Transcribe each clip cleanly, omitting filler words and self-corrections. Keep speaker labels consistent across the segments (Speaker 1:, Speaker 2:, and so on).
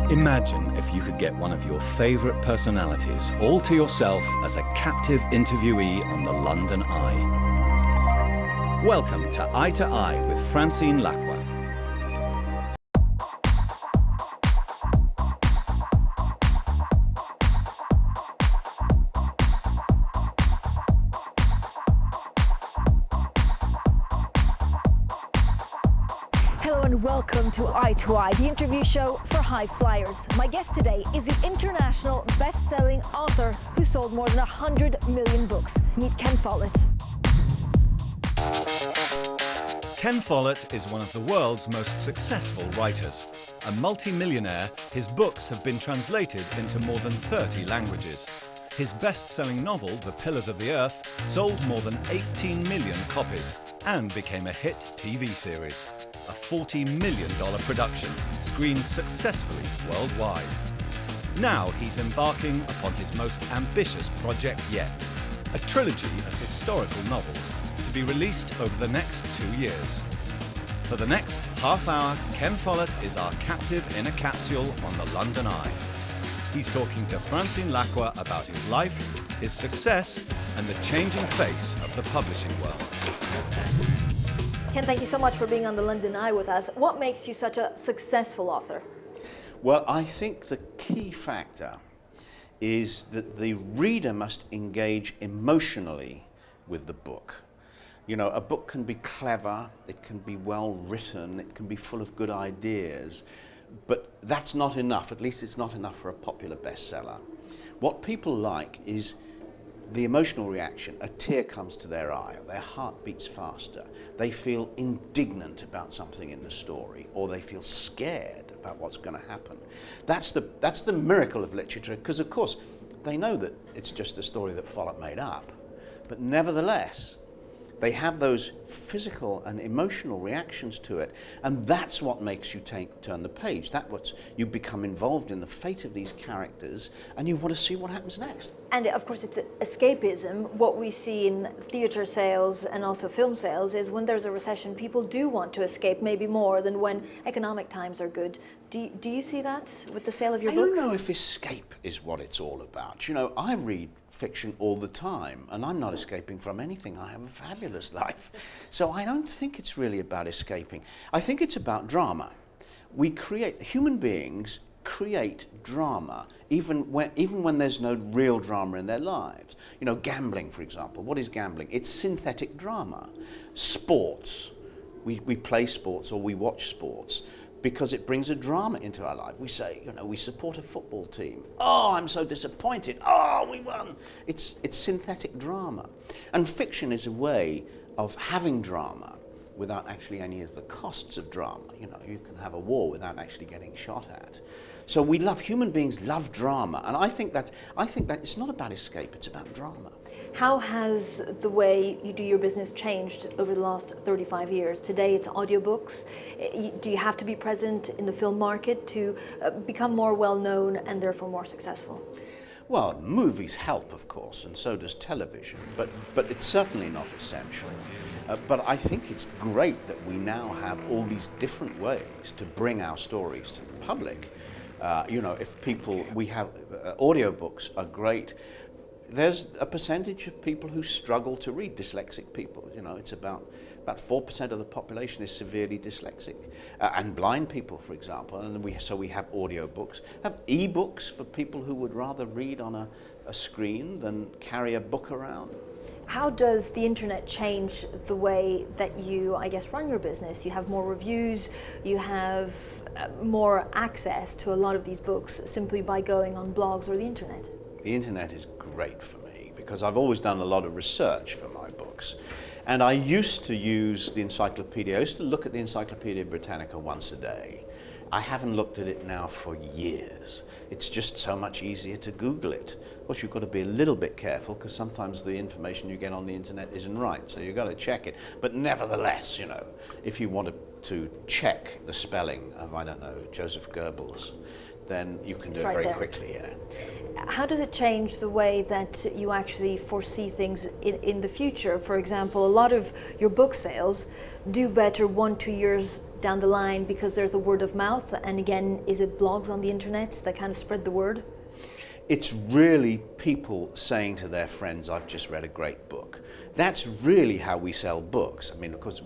Speaker 1: Imagine if you could get one of your favourite personalities all to yourself as a captive interviewee on the London Eye. Welcome to Eye with Francine Lacqua.
Speaker 2: Welcome to Eye, the interview show for high flyers. My guest today is the international best-selling author who sold more than 100 million books. Meet Ken Follett.
Speaker 1: Ken Follett is one of the world's most successful writers. A multi-millionaire, his books have been translated into more than 30 languages. His best-selling novel, The Pillars of the Earth, sold more than 18 million copies and became a hit TV series. A $40 million production, screened successfully worldwide. Now he's embarking upon his most ambitious project yet, a trilogy of historical novels to be released over the next 2 years. For the next half hour, Ken Follett is our captive in a capsule on the London Eye. He's talking to Francine Lacqua about his life, his success, and the changing face of the publishing world.
Speaker 2: Ken, thank you so much for being on the London Eye with us. What makes you such a successful author?
Speaker 3: Well, I think the key factor is that the reader must engage emotionally with the book. You know, a book can be clever, it can be well written, it can be full of good ideas, but that's not enough. At least it's not enough for a popular bestseller. What people like is the emotional reaction. A tear comes to their eye, their heart beats faster, they feel indignant about something in the story, or they feel scared about what's going to happen. That's the miracle of literature, because of course they know that it's just a story that Follett made up, but nevertheless they have those physical and emotional reactions to it, and that's what makes you turn the page. That's what you become involved in the fate of these characters, and you want to see what happens next.
Speaker 2: And of course it's escapism. What we see in theatre sales and also film sales is when there's a recession, people do want to escape maybe more than when economic times are good. Do you see that with the sale of your books?
Speaker 3: I don't know if escape is what it's all about. You know, I read fiction all the time, and I'm not escaping from anything. I have a fabulous life. So I don't think it's really about escaping. I think it's about drama. Human beings create drama, even when there's no real drama in their lives. You know, gambling, for example. What is gambling? It's synthetic drama. Sports. We play sports or we watch sports because it brings a drama into our life. We say, you know, we support a football team. Oh, I'm so disappointed. Oh, we won. It's synthetic drama. And fiction is a way of having drama without actually any of the costs of drama. You know, you can have a war without actually getting shot at. So human beings love drama, and I think that it's not about escape, it's about drama.
Speaker 2: How has the way you do your business changed over the last 35 years? Today it's audiobooks. Do you have to be present in the film market to become more well-known and therefore more successful?
Speaker 3: Well, movies help, of course, and so does television, but it's certainly not essential. But I think it's great that we now have all these different ways to bring our stories to the public. You know, audiobooks are great. There's a percentage of people who struggle to read, dyslexic people. You know, it's about 4% of the population is severely dyslexic, and blind people, for example. And we have audiobooks, have e-books for people who would rather read on a screen than carry a book around.
Speaker 2: How does the internet change the way that you, I guess, run your business? You have more reviews, you have more access to a lot of these books simply by going on blogs or the internet.
Speaker 3: The internet is great for me because I've always done a lot of research for my books. And I used to use the encyclopedia. I used to look at the Encyclopedia Britannica once a day. I haven't looked at it now for years. It's just so much easier to Google it. Of course, you've got to be a little bit careful because sometimes the information you get on the internet isn't right, so you've got to check it. But nevertheless, you know, if you wanted to check the spelling of, I don't know, Joseph Goebbels, then you can do it very quickly, yeah.
Speaker 2: How does it change the way that you actually foresee things in the future? For example, a lot of your book sales do better 1-2 years down the line because there's a word of mouth? And again, is it blogs on the internet that kind of spread the word?
Speaker 3: It's really people saying to their friends, I've just read a great book. That's really how we sell books. I mean, of course,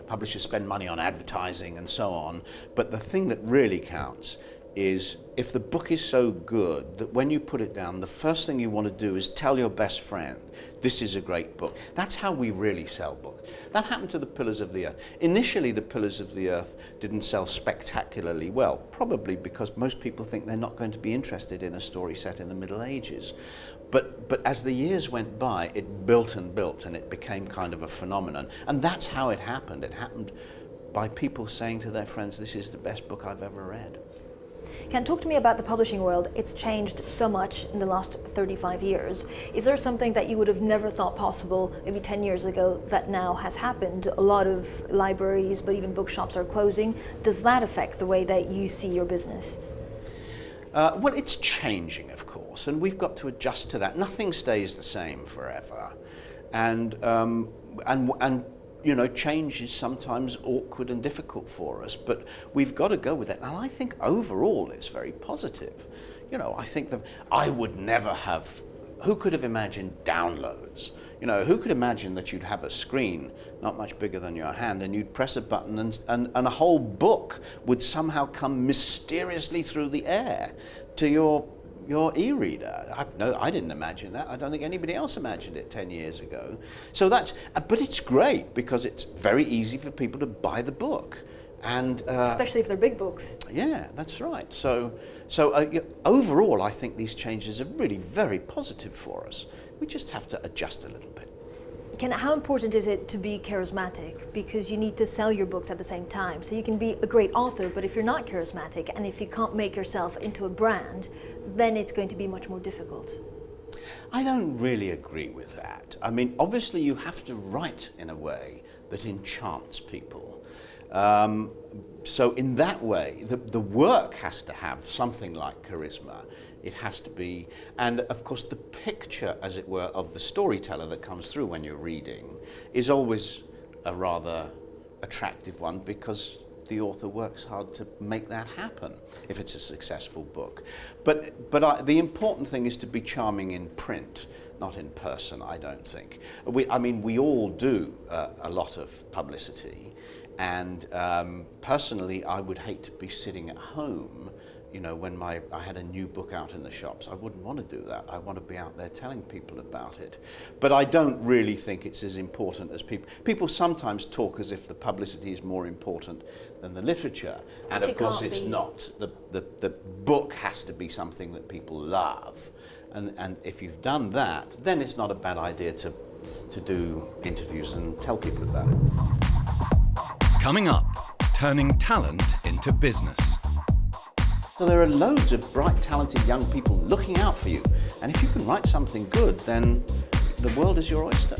Speaker 3: publishers spend money on advertising and so on, but the thing that really counts is if the book is so good that when you put it down, the first thing you want to do is tell your best friend, this is a great book. That's how we really sell books. That happened to The Pillars of the Earth. Initially, The Pillars of the Earth didn't sell spectacularly well, probably because most people think they're not going to be interested in a story set in the Middle Ages. But as the years went by, it built and built, and it became kind of a phenomenon. And that's how it happened. It happened by people saying to their friends, this is the best book I've ever read.
Speaker 2: Ken, talk to me about the publishing world. It's changed so much in the last 35 years. Is there something that you would have never thought possible maybe 10 years ago that now has happened? A lot of libraries, but even bookshops are closing. Does that affect the way that you see your business?
Speaker 3: Well, it's changing, of course, and we've got to adjust to that. Nothing stays the same forever. And you know, change is sometimes awkward and difficult for us, but we've got to go with it. And I think overall it's very positive. You know, I think that I would never have, who could have imagined downloads? You know, who could imagine that you'd have a screen not much bigger than your hand and you'd press a button and a whole book would somehow come mysteriously through the air to your e-reader. I didn't imagine that. I don't think anybody else imagined it 10 years ago. So but it's great because it's very easy for people to buy the book. And
Speaker 2: especially if they're big books.
Speaker 3: Yeah, that's right. So overall, I think these changes are really very positive for us. We just have to adjust a little bit.
Speaker 2: Ken, how important is it to be charismatic? Because you need to sell your books at the same time. So you can be a great author, but if you're not charismatic and if you can't make yourself into a brand, then it's going to be much more difficult.
Speaker 3: I don't really agree with that. I mean, obviously you have to write in a way that enchants people. So in that way, the work has to have something like charisma. It has to be, and of course the picture, as it were, of the storyteller that comes through when you're reading is always a rather attractive one because the author works hard to make that happen if it's a successful book. But the important thing is to be charming in print, not in person, I don't think. I mean, we all do a lot of publicity, and personally I would hate to be sitting at home, you know, when I had a new book out in the shops. I wouldn't want to do that. I want to be out there telling people about it. But I don't really think it's as important as people sometimes talk as if the publicity is more important than the literature. And of course it's not. The book has to be something that people love. And if you've done that, then it's not a bad idea to do interviews and tell people about it.
Speaker 1: Coming up, turning talent into business.
Speaker 3: So there are loads of bright, talented young people looking out for you. And if you can write something good, then the world is your oyster.